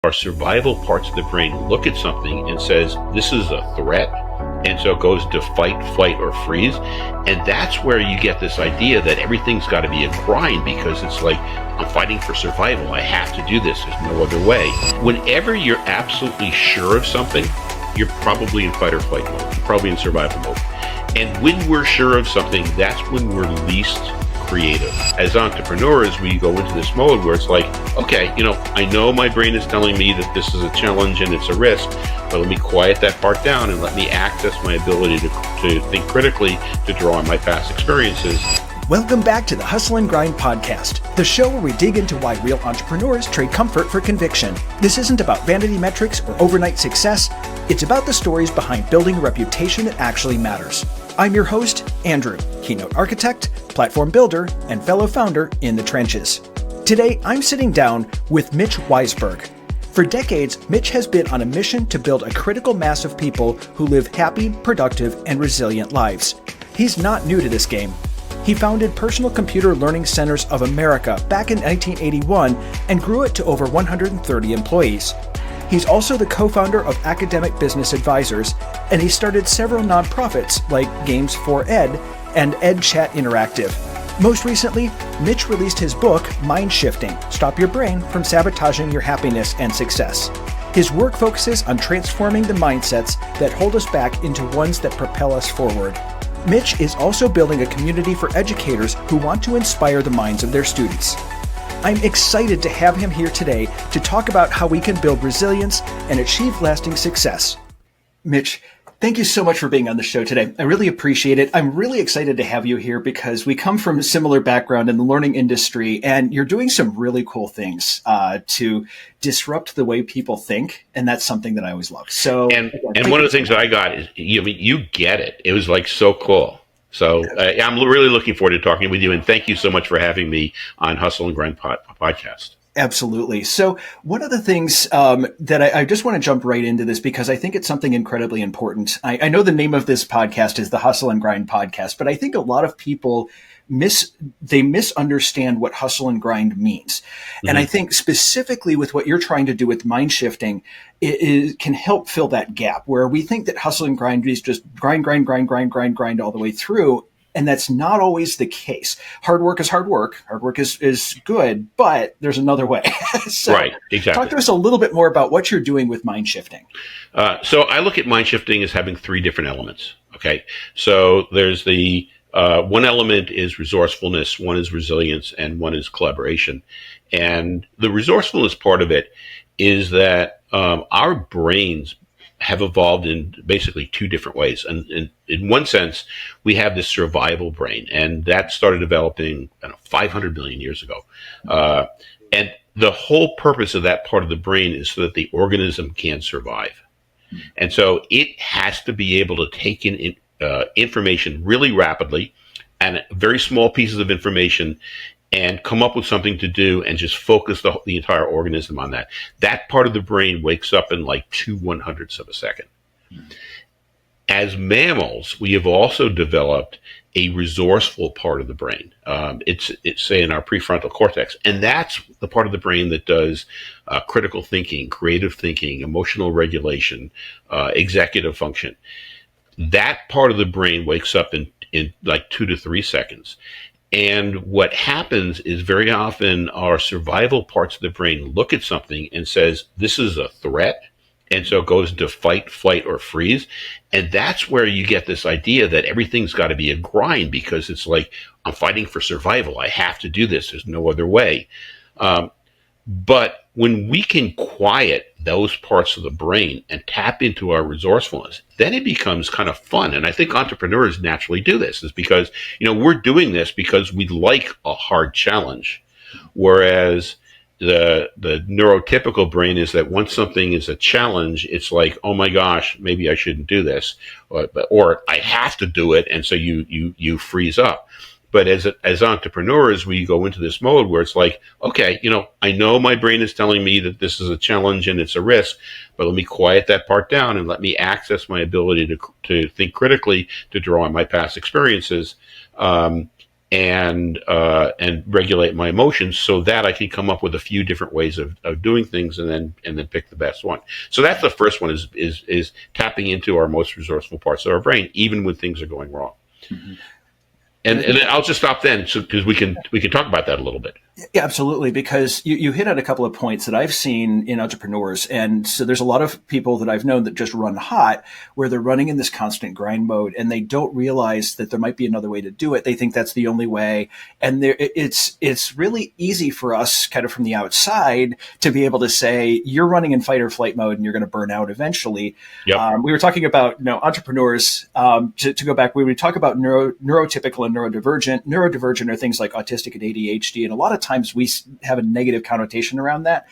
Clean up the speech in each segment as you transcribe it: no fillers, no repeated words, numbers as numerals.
Our survival parts of the brain look at something and says, this is a threat. And so it goes to fight, flight, or freeze. And that's where you get this idea that everything's got to be a grind, because it's like, I'm fighting for survival. I have to do this. There's no other way. Whenever you're absolutely sure of something, you're probably in fight or flight mode. You're probably in survival mode. And when we're sure of something, that's when we're least creative. As entrepreneurs, we go into this mode where it's like, okay, I know my brain is telling me that this is a challenge and it's a risk, but let me quiet that part down and let me access my ability to think critically, to draw on my past experiences. Welcome back to the Hustle and Grind podcast, the show where we dig into why real entrepreneurs trade comfort for conviction. This isn't about vanity metrics or overnight success. It's about the stories behind building a reputation that actually matters. I'm your host, Andrew, keynote architect, platform builder, and fellow founder in the trenches. Today, I'm sitting down with Mitch Weisburgh. For decades, Mitch has been on a mission to build a critical mass of people who live happy, productive, and resilient lives. He's not new to this game. He founded Personal Computer Learning Centers of America back in 1981 and grew it to over 130 employees. He's also the co-founder of Academic Business Advisors, and he started several nonprofits like Games for Ed and EdChat Interactive. Most recently, Mitch released his book, Mind Shifting: Stop Your Brain from Sabotaging Your Happiness and Success. His work focuses on transforming the mindsets that hold us back into ones that propel us forward. Mitch is also building a community for educators who want to inspire the minds of their students. I'm excited to have him here today to talk about how we can build resilience and achieve lasting success. Mitch, thank you so much for being on the show today. I really appreciate it. I'm really excited to have you here because we come from a similar background in the learning industry, and you're doing some really cool things to disrupt the way people think, and that's something that I always love. So, and one of the things that I got is, you get it. It was like so cool. So I'm really looking forward to talking with you, and thank you so much for having me on Hustle and Grind podcast. Absolutely. So one of the things that I just want to jump right into this because I think it's something incredibly important. I know the name of this podcast is the Hustle and Grind podcast, but I think a lot of people misunderstand what hustle and grind means. And I think specifically with what you're trying to do with mind shifting, it can help fill that gap where we think that hustle and grind is just grind all the way through. And that's not always the case. Hard work is hard work. Hard work is good, but there's another way. So right, exactly. Talk to us a little bit more about what you're doing with mind shifting. So I look at mind shifting as having three different elements. Okay. So there's the one element is resourcefulness, one is resilience, and one is collaboration. And the resourcefulness part of it is that our brains have evolved in basically two different ways. And in one sense, we have this survival brain, and that started developing 500 million years ago. And the whole purpose of that part of the brain is so that the organism can survive. And so it has to be able to take in information really rapidly and very small pieces of information and come up with something to do and just focus the entire organism on that. That part of the brain wakes up in like 2/100ths of a second. As mammals, we have also developed a resourceful part of the brain. It's say in our prefrontal cortex, and that's the part of the brain that does critical thinking, creative thinking, emotional regulation, executive function. That part of the brain wakes up in like 2 to 3 seconds. And what happens is very often our survival parts of the brain look at something and says, this is a threat. And so it goes into fight, flight, or freeze. And that's where you get this idea that everything's got to be a grind, because it's like, I'm fighting for survival. I have to do this. There's no other way. But when we can quiet those parts of the brain and tap into our resourcefulness, then it becomes kind of fun. And I think entrepreneurs naturally do this, is because, we're doing this because we like a hard challenge. Whereas the neurotypical brain is that once something is a challenge, it's like, oh my gosh, maybe I shouldn't do this, or I have to do it. And so you freeze up. But as entrepreneurs, we go into this mode where it's like, okay, I know my brain is telling me that this is a challenge and it's a risk, but let me quiet that part down and let me access my ability to think critically, to draw on my past experiences. and regulate my emotions so that I can come up with a few different ways of doing things and then pick the best one. So that's the first one is tapping into our most resourceful parts of our brain, even when things are going wrong. Mm-hmm. And I'll just stop then, because we can talk about that a little bit. Yeah, absolutely. Because you hit on a couple of points that I've seen in entrepreneurs. And so there's a lot of people that I've known that just run hot, where they're running in this constant grind mode and they don't realize that there might be another way to do it. They think that's the only way. And it's really easy for us kind of from the outside to be able to say, you're running in fight or flight mode and you're going to burn out eventually. Yep. We were talking about, entrepreneurs, to go back, we would talk about neurotypical and neurodivergent. Neurodivergent are things like autistic and ADHD. And a lot of times we have a negative connotation around that.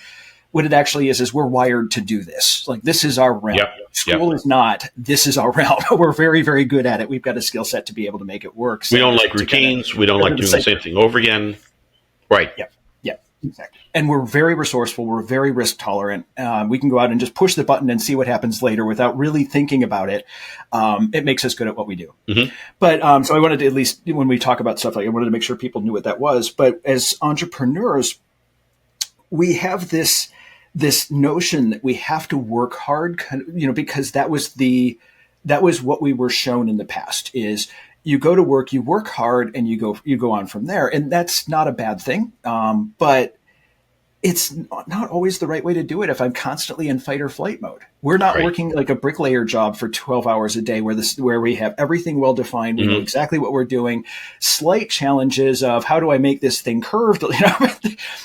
What it actually is we're wired to do this. Like, this is our realm. Yep. School is not. This is our realm. We're very, very good at it. We've got a skill set to be able to make it work. So we don't like routines. We don't like doing the same thing over again. Right. Yep. Exactly. And we're very resourceful. We're very risk tolerant. We can go out and just push the button and see what happens later without really thinking about it. It makes us good at what we do. Mm-hmm. But so I wanted to, at least when we talk about stuff like, I wanted to make sure people knew what that was. But as entrepreneurs, we have this notion that we have to work hard, because that was what we were shown in the past is, you go to work, you work hard, and you go on from there. And that's not a bad thing. But it's not always the right way to do it if I'm constantly in fight or flight mode. We're not working like a bricklayer job for 12 hours a day where we have everything well defined. We know exactly what we're doing. Slight challenges of how do I make this thing curved?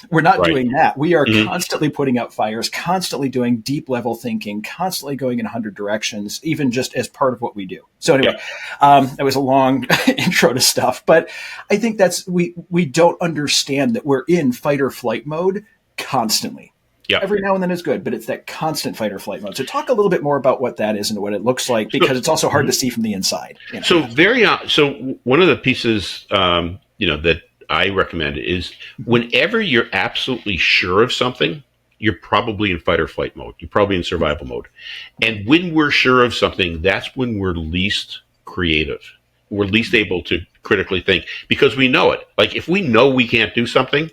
We're not doing that. We are constantly putting out fires, constantly doing deep level thinking, constantly going in 100 directions, even just as part of what we do. So anyway, that was a long intro to stuff, but I think we don't understand that we're in fight or flight mode constantly. Yeah. Every now and then is good, but it's that constant fight or flight mode. So talk a little bit more about what that is and what it looks like, because it's also hard to see from the inside. So one of the pieces, that I recommend is whenever you're absolutely sure of something, you're probably in fight or flight mode. You're probably in survival mode. And when we're sure of something, that's when we're least creative. We're least able to critically think because we know it. Like if we know we can't do something,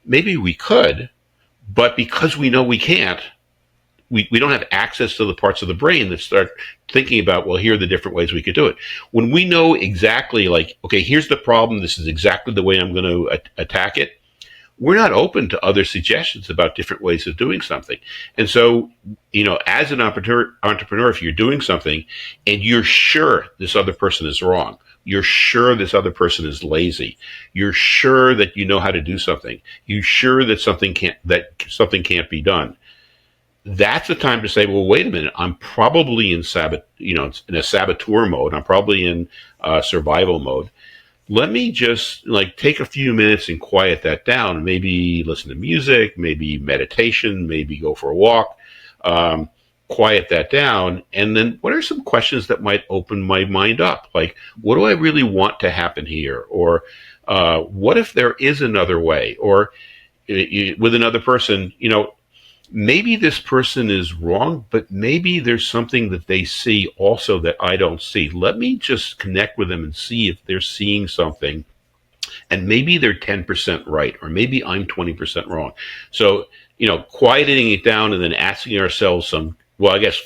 maybe we could, but because we know we can't, we don't have access to the parts of the brain that start thinking about, well, here are the different ways we could do it. When we know exactly, like, okay, here's the problem, this is exactly the way I'm going to attack it, we're not open to other suggestions about different ways of doing something. And so, as an entrepreneur, if you're doing something and you're sure this other person is wrong, you're sure this other person is lazy, you're sure that you know how to do something, you're sure that something can't be done, that's the time to say, well, wait a minute, I'm probably in a saboteur mode. I'm probably in survival mode. Let me just take a few minutes and quiet that down. Maybe listen to music, maybe meditation, maybe go for a walk, quiet that down. And then what are some questions that might open my mind up? Like, what do I really want to happen here? Or what if there is another way? Or with another person, maybe this person is wrong, but maybe there's something that they see also that I don't see. Let me just connect with them and see if they're seeing something. And maybe they're 10% right, or maybe I'm 20% wrong. So, quieting it down and then asking ourselves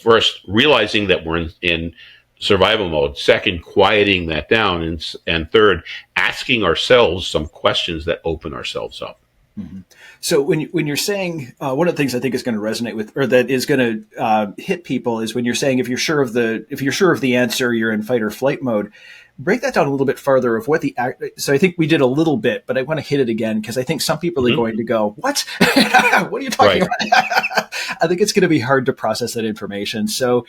first realizing that we're in survival mode. Second, quieting that down. And third, asking ourselves some questions that open ourselves up. Mm-hmm. So when you're saying one of the things I think is going to resonate with, or that is going to hit people, is when you're saying if you're sure of the answer, you're in fight or flight mode. Break that down a little bit further of what so I think we did a little bit, but I want to hit it again because I think some people are going to go, what? What are you talking about? I think it's going to be hard to process that information. So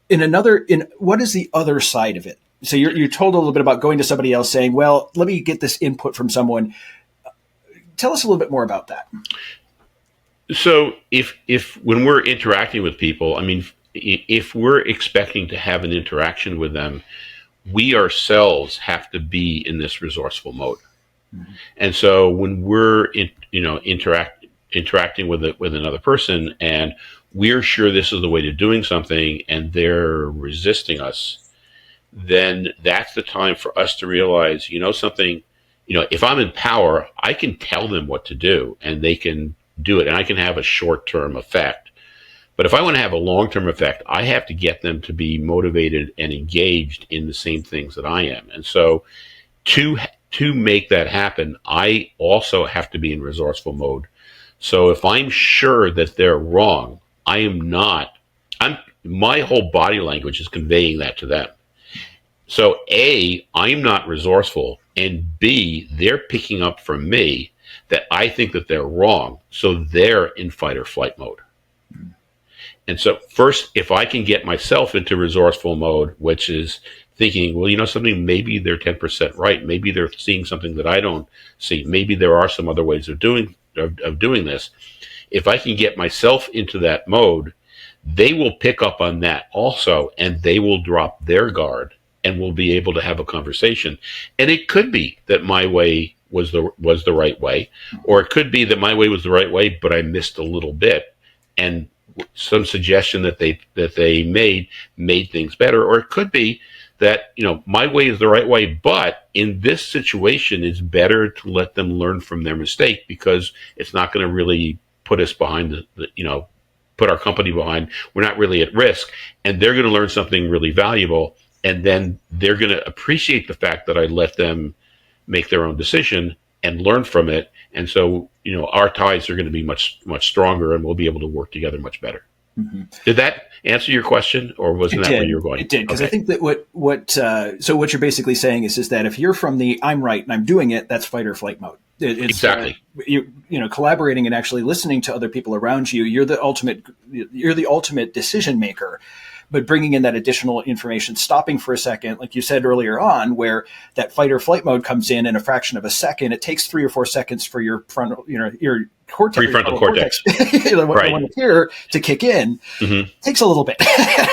what is the other side of it? So you told a little bit about going to somebody else saying, well, let me get this input from someone. Tell us a little bit more about that. So if when we're interacting with people, if we're expecting to have an interaction with them, we ourselves have to be in this resourceful mode. Mm-hmm. And so when we're interacting with another person and we're sure this is the way to doing something and they're resisting us, then that's the time for us to realize, something, if I'm in power, I can tell them what to do and they can do it, and I can have a short-term effect. But if I want to have a long-term effect, I have to get them to be motivated and engaged in the same things that I am. And so to make that happen, I also have to be in resourceful mode. So if I'm sure that they're wrong, my whole body language is conveying that to them. So A, I'm not resourceful, and B, they're picking up from me that I think that they're wrong. So they're in fight or flight mode. And so first, if I can get myself into resourceful mode, which is thinking, well, something, maybe they're 10% right. Maybe they're seeing something that I don't see. Maybe there are some other ways of doing this. If I can get myself into that mode, they will pick up on that also, and they will drop their guard and we'll be able to have a conversation. And it could be that my way was the right way, or it could be that my way was the right way, but I missed a little bit, and some suggestion that they made things better. Or it could be that, my way is the right way, but in this situation, it's better to let them learn from their mistake, because it's not going to really put us behind put our company behind. We're not really at risk, and they're going to learn something really valuable. And then they're going to appreciate the fact that I let them make their own decision and learn from it. And so, our ties are going to be much, much stronger, and we'll be able to work together much better. Mm-hmm. Did that answer your question, or wasn't that where you were going? It did, because I think that what you're basically saying is that if you're from the I'm right and I'm doing it, that's fight or flight mode. It's, exactly. Collaborating and actually listening to other people around you. You're the ultimate decision maker. But bringing in that additional information, stopping for a second, like you said earlier on, where that fight or flight mode comes in a fraction of a second. It takes 3 or 4 seconds for your frontal, your cortex, prefrontal cortex, right, one here to kick in. Mm-hmm. Takes a little bit.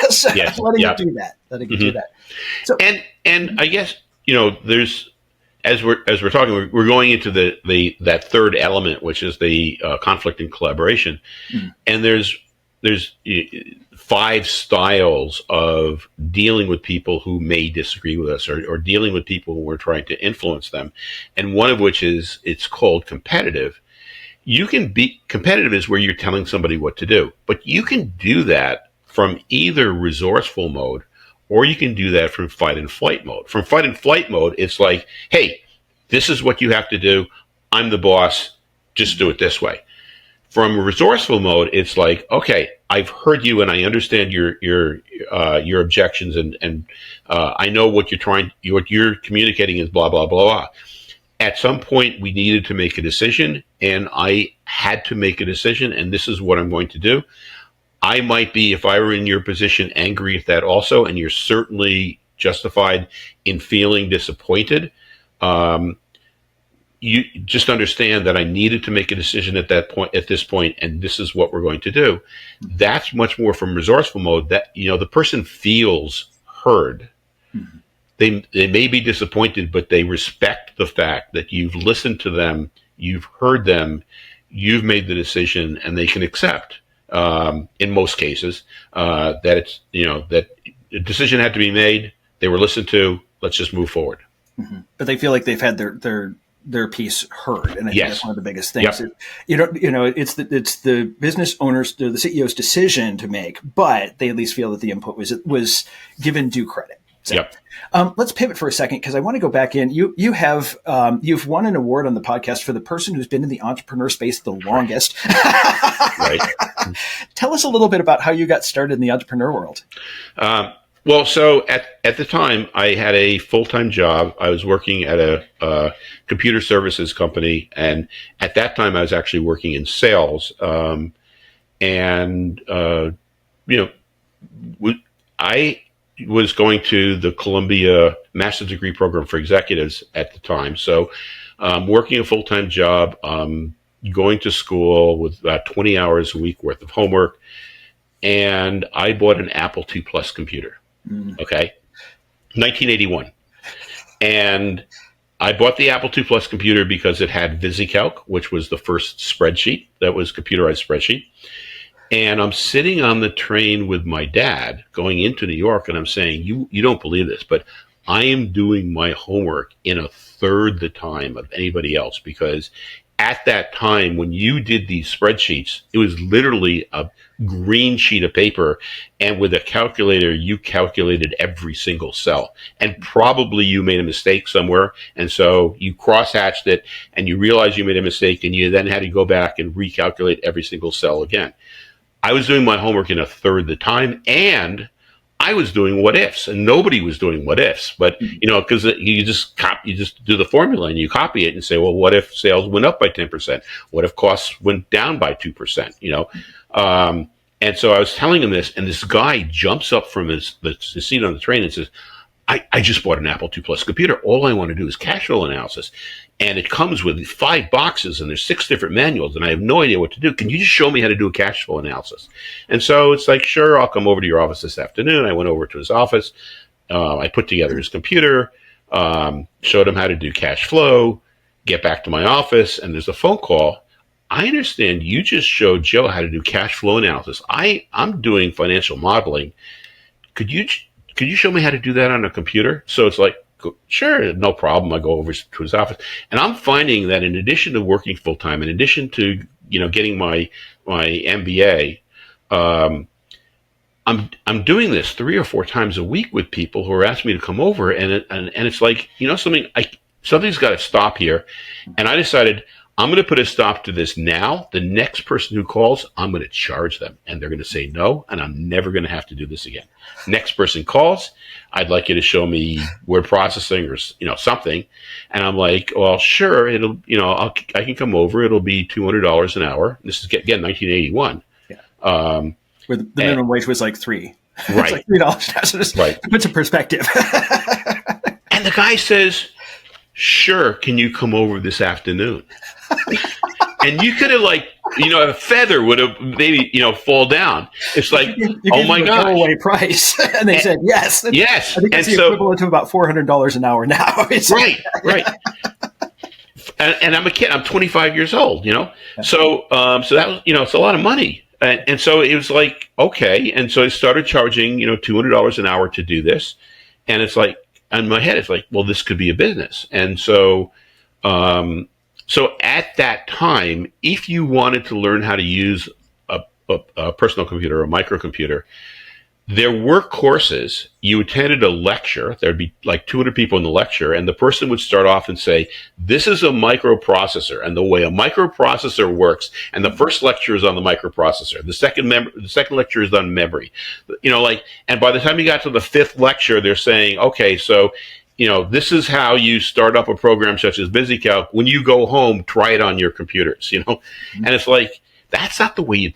So yes. letting it do that. Do that. So, and I guess there's, as we're talking, we're going into that third element, which is the conflict and collaboration, and there's 5 styles of dealing with people who may disagree with us, or dealing with people who we're trying to influence them. And one of which it's called competitive. You can be competitive is where you're telling somebody what to do, but you can do that from either resourceful mode, or you can do that from fight and flight mode. From fight and flight mode, it's like, hey, this is what you have to do. I'm the boss. Just do it this way. From resourceful mode, it's like, okay, I've heard you and I understand your objections, and I know what you're communicating is blah, blah, blah, blah. At some point, we needed to make a decision, and I had to make a decision, and this is what I'm going to do. I might be, if I were in your position, angry at that also, and you're certainly justified in feeling disappointed. You just understand that I needed to make a decision at this point, and this is what we're going to do. That's much more from resourceful mode, that, the person feels heard. Mm-hmm. They may be disappointed, but they respect the fact that you've listened to them, you've heard them, you've made the decision, and they can accept, in most cases, that it's, that a decision had to be made, they were listened to, let's just move forward. Mm-hmm. But they feel like they've had their piece heard, and I think that's one of the biggest things. Yep. It's the business owner's, the CEO's decision to make, but they at least feel that the input was given due credit. So, yep. Let's pivot for a second, because I want to go back in. You have you've won an award on the podcast for the person who's been in the entrepreneur space the longest. Right. Tell us a little bit about how you got started in the entrepreneur world. Well, so at the time, I had a full-time job. I was working at a computer services company, and at that time, I was actually working in sales. I was going to the Columbia Master's Degree Program for Executives at the time. So working a full-time job, going to school with about 20 hours a week worth of homework, and I bought an Apple II Plus computer. Okay, 1981. And I bought the Apple II Plus computer because it had VisiCalc, which was the first spreadsheet that was computerized spreadsheet. And I'm sitting on the train with my dad going into New York, and I'm saying, you don't believe this, but I am doing my homework in a third the time of anybody else, because at that time when you did these spreadsheets, it was literally a green sheet of paper, and with a calculator you calculated every single cell, and probably you made a mistake somewhere, and so you cross-hatched it and you realized you made a mistake, and you then had to go back and recalculate every single cell again. I was doing my homework in a third the time, and I was doing what ifs, and nobody was doing what ifs. But because you just do the formula and you copy it and say, well, what if sales went up by 10%? What if costs went down by 2%? And so I was telling him this, and this guy jumps up from his seat on the train and says, I just bought an Apple II Plus computer. All I want to do is cash flow analysis. And it comes with 5 boxes, and there's 6 different manuals, and I have no idea what to do. Can you just show me how to do a cash flow analysis? And so it's like, sure, I'll come over to your office this afternoon. I went over to his office. I put together his computer, showed him how to do cash flow, get back to my office, and there's a phone call. I understand you just showed Joe how to do cash flow analysis. I'm doing financial modeling. Could you show me how to do that on a computer? So it's like, sure, no problem. I go over to his office, and I'm finding that in addition to working full time, in addition to getting my MBA, I'm doing this 3 or 4 times a week with people who are asking me to come over, and it's like something's got to stop here, and I decided I'm going to put a stop to this now. The next person who calls, I'm going to charge them, and they're going to say no, and I'm never going to have to do this again. Next person calls, I'd like you to show me word processing or something, and I'm like, well, sure, it'll I can come over. It'll be $200 an hour. This is again 1981. Yeah. Where the minimum wage was like $3. Right. It's like $3 now. So just right. Puts a perspective. And the guy says, sure, can you come over this afternoon? And you could have a feather would have maybe, fall down. It's like, oh my gosh. Throwaway price. And they said, yes. Yes. I think it's the equivalent to about $400 an hour now. Right. And I'm a kid. I'm 25 years old, So that was, it's a lot of money. And so it was like, okay. And so I started charging, $200 an hour to do this. And it's like, in my head, it's like, well, this could be a business. And so, so at that time, if you wanted to learn how to use a personal computer, a microcomputer, there were courses. You attended a lecture. There'd be like 200 people in the lecture, and the person would start off and say, this is a microprocessor, and the way a microprocessor works, and the first lecture is on the microprocessor. The second lecture is on memory. And by the time you got to the 5th lecture, they're saying, okay, so this is how you start up a program such as VisiCalc. When you go home, try it on your computers, And it's like, that's not the way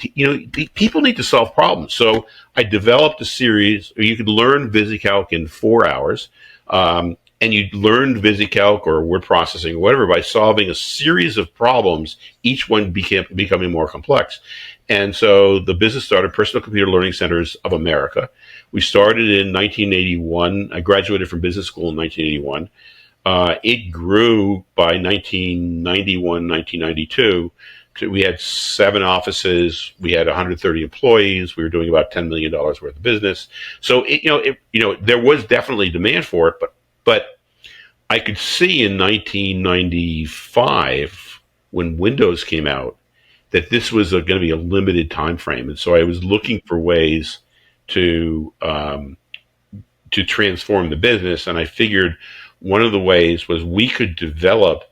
people need to solve problems. So I developed a series, or you could learn VisiCalc in 4 hours. And you learned VisiCalc or word processing or whatever by solving a series of problems, each one becoming more complex. And so the business started Personal Computer Learning Centers of America. We started in 1981. I graduated from business school in 1981. It grew by 1991, 1992. We had 7 offices. We had 130 employees. We were doing about $10 million worth of business. So there was definitely demand for it, but I could see in 1995 when Windows came out that this was going to be a limited time frame, and so I was looking for ways to transform the business, and I figured one of the ways was we could develop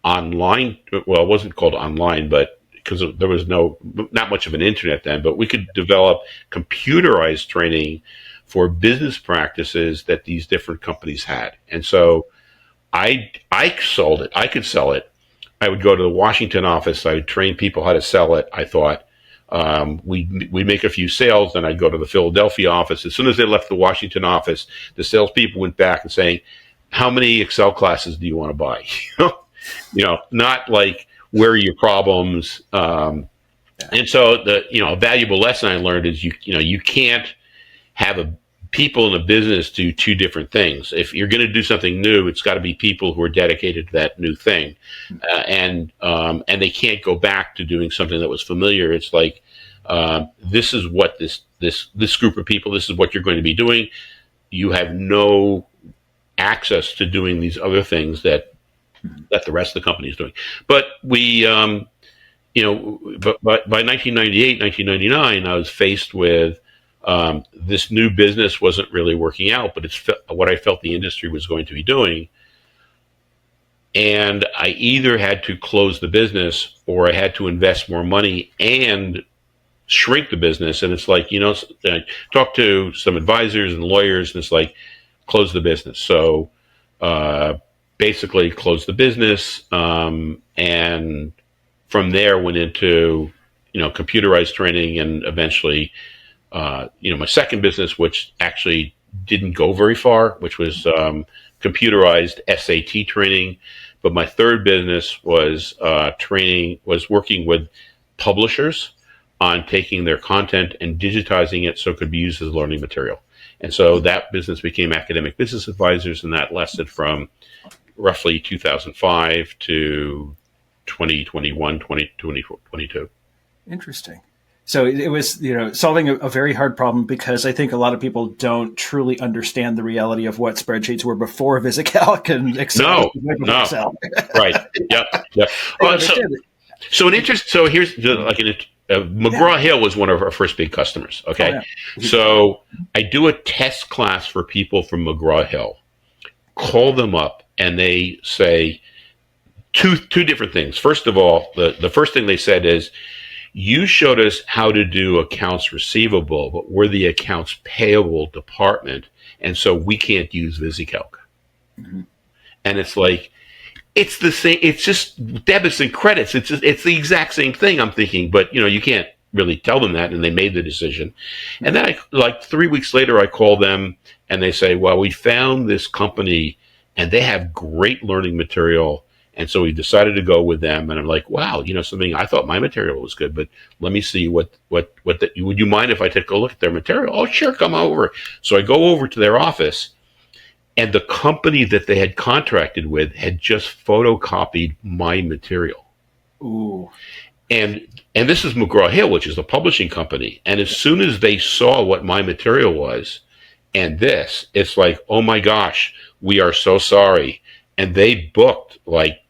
online. Well, it wasn't called online, but because there was not much of an internet then, but we could develop computerized training for business practices that these different companies had. And so I sold it. I could sell it. I would go to the Washington office. I would train people how to sell it. I thought we'd make a few sales. Then I'd go to the Philadelphia office. As soon as they left the Washington office, the salespeople went back and saying, how many Excel classes do you want to buy? Not like, where are your problems? And so a valuable lesson I learned is you can't have people in a business do 2 different things. If you're going to do something new, it's got to be people who are dedicated to that new thing, and they can't go back to doing something that was familiar. It's like, this is what this group of people, this is what you're going to be doing. You have no access to doing these other things that the rest of the company is doing. But we, but by 1998, 1999, I was faced with this new business wasn't really working out, but it's what I felt the industry was going to be doing. And I either had to close the business or I had to invest more money and shrink the business. And it's like, I talked to some advisors and lawyers, and it's like, close the business. So basically closed the business, and from there went into computerized training, and eventually my second business, which actually didn't go very far, which was computerized SAT training. But my third business was working with publishers on taking their content and digitizing it so it could be used as learning material. And so that business became Academic Business Advisors, and that lasted from roughly 2005 to 2021, 2022. Interesting. So it was, solving a very hard problem, because I think a lot of people don't truly understand the reality of what spreadsheets were before VisiCalc and Excel. No. Excel. Right. Yep. So here's McGraw-Hill was one of our first big customers. Okay. Oh, yeah. So I do a test class for people from McGraw-Hill, call them up, and they say two different things. First of all, the first thing they said is, you showed us how to do accounts receivable, but we're the accounts payable department, and so we can't use VisiCalc. Mm-hmm. And it's like, it's the same. It's just debits and credits. It's the exact same thing. I'm thinking, but you can't really tell them that, and they made the decision. And then like 3 weeks later, I call them, and they say, well, we found this company, and they have great learning material. And so we decided to go with them, and I'm like, wow, something. I thought my material was good, but let me see would you mind if I take a look at their material? Oh, sure, come over. So I go over to their office, and the company that they had contracted with had just photocopied my material. Ooh. And this is McGraw-Hill, which is the publishing company. And as soon as they saw what my material was, and it's like, oh my gosh, we are so sorry. And they booked like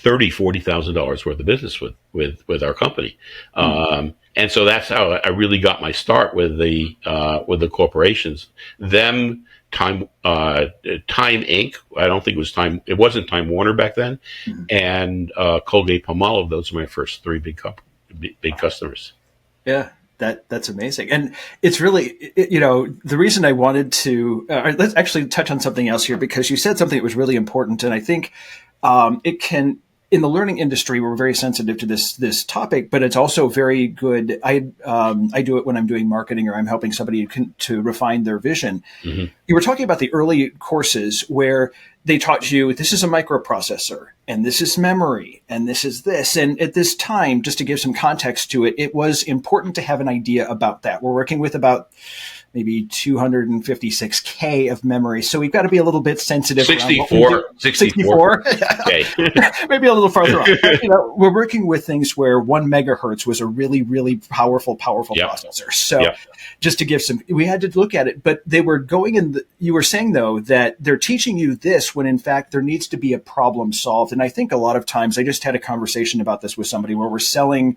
$30,000-$40,000 worth of business with our company, and so that's how I really got my start with the corporations. Them, Time Inc. I don't think it was Time. It wasn't Time Warner back then, and Colgate-Palmolive. Those were my first three big customers. Yeah. That's amazing. And it's really, the reason I wanted to, let's actually touch on something else here, because you said something that was really important. And I think it can, in the learning industry, we're very sensitive to this topic, but it's also very good. I do it when I'm doing marketing or I'm helping somebody to refine their vision. Mm-hmm. You were talking about the early courses where they taught you, this is a microprocessor, and this is memory, and this is this. And at this time, just to give some context to it, it was important to have an idea about that. We're working with about maybe 256K of memory. So we've got to be a little bit sensitive. 64. Okay. Maybe a little farther on. We're working with things where 1 megahertz was a really, really powerful processor. So just to give we had to look at it, but they were going in, you were saying though, that they're teaching you this when in fact there needs to be a problem solved. And I think a lot of times, I just had a conversation about this with somebody where we're selling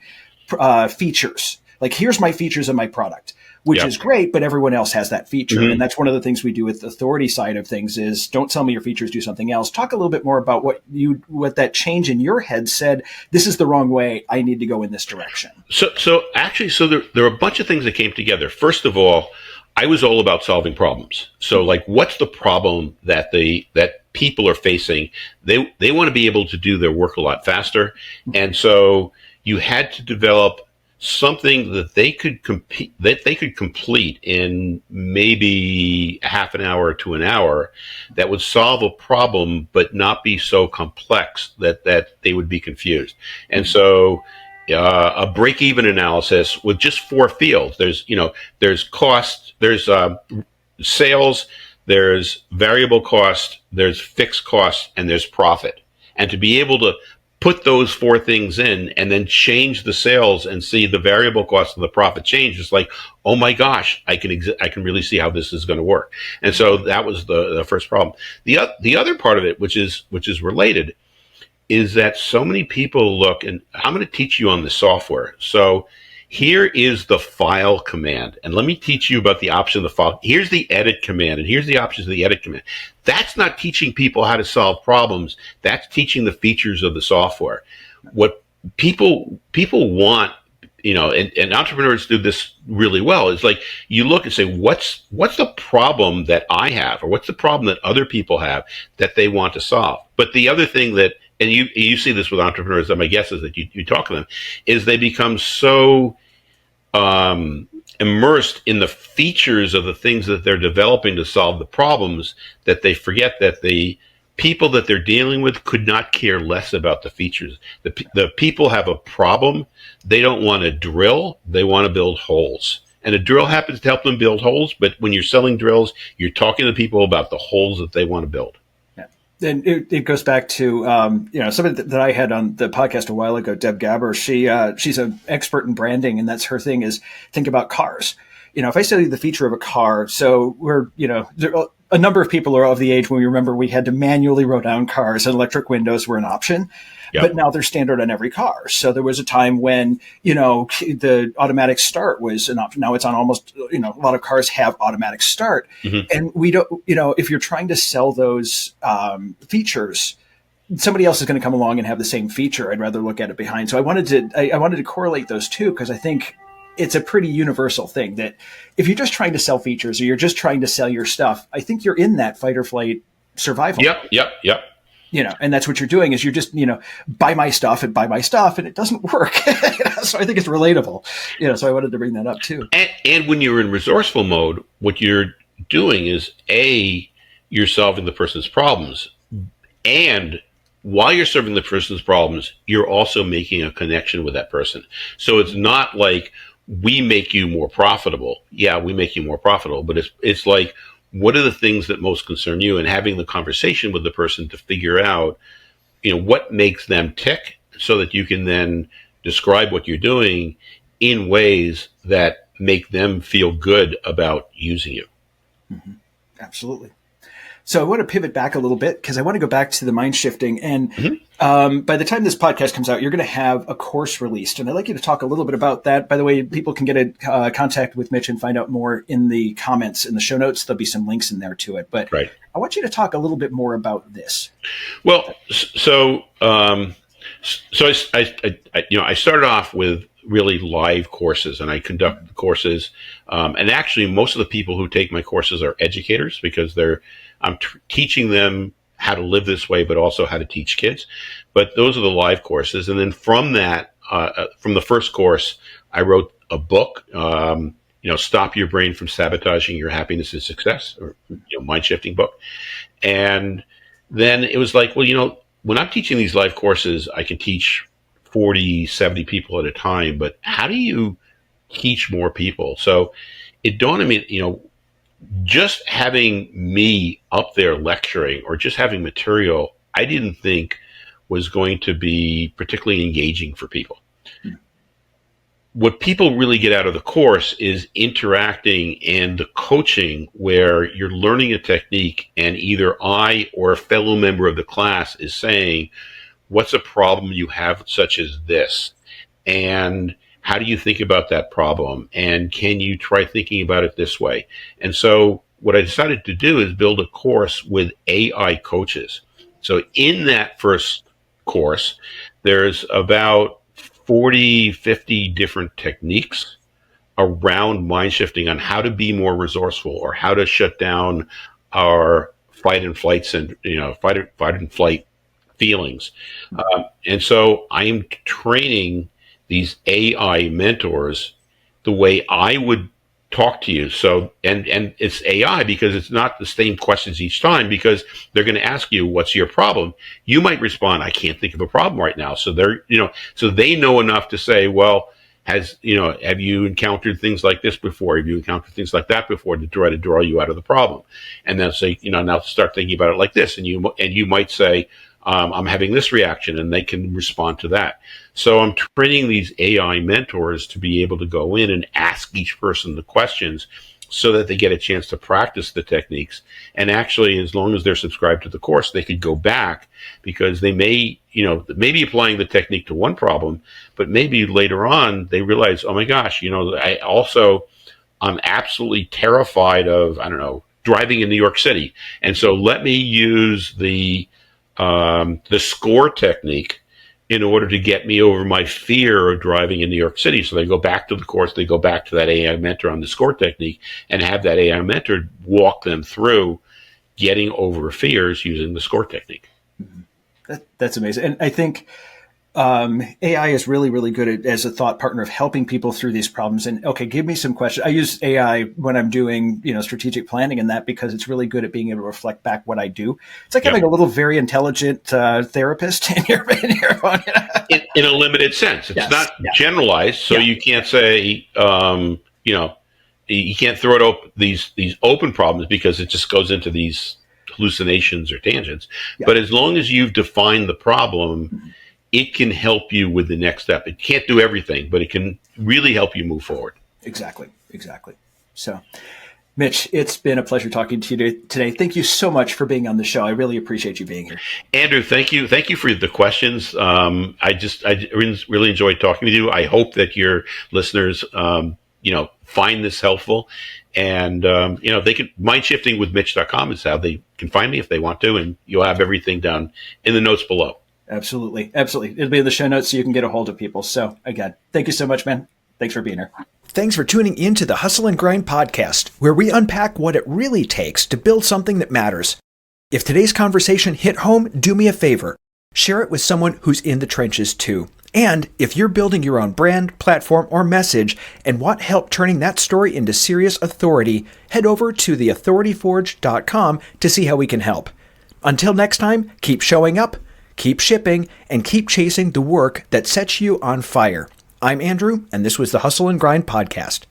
features. Like, here's my features of my product, which is great, but everyone else has that feature. Mm-hmm. And that's one of the things we do with the authority side of things is, don't sell me your features, do something else. Talk a little bit more about what that change in your head said, this is the wrong way, I need to go in this direction. So there are a bunch of things that came together. First of all, I was all about solving problems. So like, what's the problem that people are facing? They want to be able to do their work a lot faster. And so you had to develop something that they could complete in maybe half an hour to an hour that would solve a problem, but not be so complex that they would be confused. And so a break-even analysis with just 4 fields. There's cost, there's sales, there's variable cost, there's fixed cost, and there's profit. And to be able to put those four things in and then change the sales and see the variable cost of the profit change, it's like, oh my gosh, I can really see how this is going to work. And so that was the first problem. The other part of it, which is related, is that so many people look, and I'm going to teach you on the software. So here is the file command, and let me teach you about the option of the file. Here's the edit command, and here's the options of the edit command. That's not teaching people how to solve problems. That's teaching the features of the software. What people want, and entrepreneurs do this really well, is like you look and say, what's the problem that I have, or what's the problem that other people have that they want to solve? But the other thing that, and you see this with entrepreneurs, and my guess is that you talk to them, is they become so immersed in the features of the things that they're developing to solve the problems that they forget that the people that they're dealing with could not care less about the features. The people have a problem. They don't want a drill. They want to build holes. And a drill happens to help them build holes, but when you're selling drills, you're talking to people about the holes that they want to build. And it goes back to, somebody that I had on the podcast a while ago, Deb Gabber. She's an expert in branding, and that's her thing, is think about cars. If I study the feature of a car, so a number of people are of the age when we remember we had to manually roll down cars and electric windows were an option. Yep. But now they're standard on every car. So there was a time when, the automatic start was an option. Now it's on almost, a lot of cars have automatic start. Mm-hmm. And we don't, if you're trying to sell those features, somebody else is going to come along and have the same feature. I'd rather look at it behind. So I wanted to correlate those two, because I think it's a pretty universal thing that if you're just trying to sell features or you're just trying to sell your stuff, I think you're in that fight or flight survival. Yep. And that's what you're doing, is you're just, buy my stuff, and it doesn't work. So I think it's relatable, so I wanted to bring that up too. And when you're in resourceful mode, what you're doing is you're solving the person's problems. And while you're solving the person's problems, you're also making a connection with that person. So it's not like we make you more profitable. Yeah, we make you more profitable, but it's like, what are the things that most concern you, and having the conversation with the person to figure out, what makes them tick, so that you can then describe what you're doing in ways that make them feel good about using you. Mm-hmm. Absolutely. So I want to pivot back a little bit, because I want to go back to the mind shifting. And by the time this podcast comes out, you're going to have a course released. And I'd like you to talk a little bit about that. By the way, people can get in contact with Mitch and find out more in the comments in the show notes. There'll be some links in there to it. But right. I want you to talk a little bit more about this. Well, so I started off with really live courses, and I conduct courses. And actually, most of the people who take my courses are educators, because I'm teaching them how to live this way, but also how to teach kids. But those are the live courses. And then from that, from the first course, I wrote a book, Stop Your Brain from Sabotaging Your Happiness and Success, or mind shifting book. And then it was like, well, when I'm teaching these live courses, I can teach 40, 70 people at a time, but how do you teach more people? So it dawned on me, just having me up there lecturing, or just having material, I didn't think was going to be particularly engaging for people. What people really get out of the course is interacting and the coaching, where you're learning a technique, and either I or a fellow member of the class is saying, what's a problem you have such as this? And how do you think about that problem? And can you try thinking about it this way? And so what I decided to do is build a course with AI coaches. So in that first course, there's about 40, 50 different techniques around mind shifting, on how to be more resourceful, or how to shut down our fight and flight feelings. And so I am training these AI mentors the way I would talk to you. So, and it's AI, because it's not the same questions each time, because they're going to ask you, what's your problem? You might respond, I can't think of a problem right now. So so they know enough to say, well, have you encountered things like this before? Have you encountered things like that before, to try to draw you out of the problem? And then say, now start thinking about it like this. And you might say, I'm having this reaction, and they can respond to that. So I'm training these AI mentors to be able to go in and ask each person the questions so that they get a chance to practice the techniques. And actually, as long as they're subscribed to the course, they could go back, because they may, maybe applying the technique to one problem, but maybe later on they realize, oh my gosh, I'm absolutely terrified of, I don't know, driving in New York City. And so let me use the SCORE technique in order to get me over my fear of driving in New York City. So they go back to the course, they go back to that AI mentor on the SCORE technique, and have that AI mentor walk them through getting over fears using the SCORE technique. That's amazing. And I think AI is really, really good as a thought partner of helping people through these problems. And okay, give me some questions. I use AI when I'm doing, strategic planning and that, because it's really good at being able to reflect back what I do. It's like having a little very intelligent therapist in your phone. in a limited sense. It's not generalized. So you can't say, you can't throw it these open problems, because it just goes into these hallucinations or tangents. But as long as you've defined the problem, it can help you with the next step. It can't do everything, but it can really help you move forward. Exactly. So, Mitch, it's been a pleasure talking to you today. Thank you so much for being on the show. I really appreciate you being here. Andrew, thank you. Thank you for the questions. I really enjoyed talking with you. I hope that your listeners, find this helpful. And, they can, mindshiftingwithmitch.com is how they can find me if they want to. And you'll have everything down in the notes below. Absolutely. It'll be in the show notes so you can get a hold of people. So again, thank you so much, man. Thanks for being here. Thanks for tuning in to the Hustle and Grind podcast, where we unpack what it really takes to build something that matters. If today's conversation hit home, do me a favor. Share it with someone who's in the trenches too. And if you're building your own brand, platform, or message and want help turning that story into serious authority, head over to theauthorityforge.com to see how we can help. Until next time, keep showing up, keep shipping, and keep chasing the work that sets you on fire. I'm Andrew, and this was the Hustle and Grind podcast.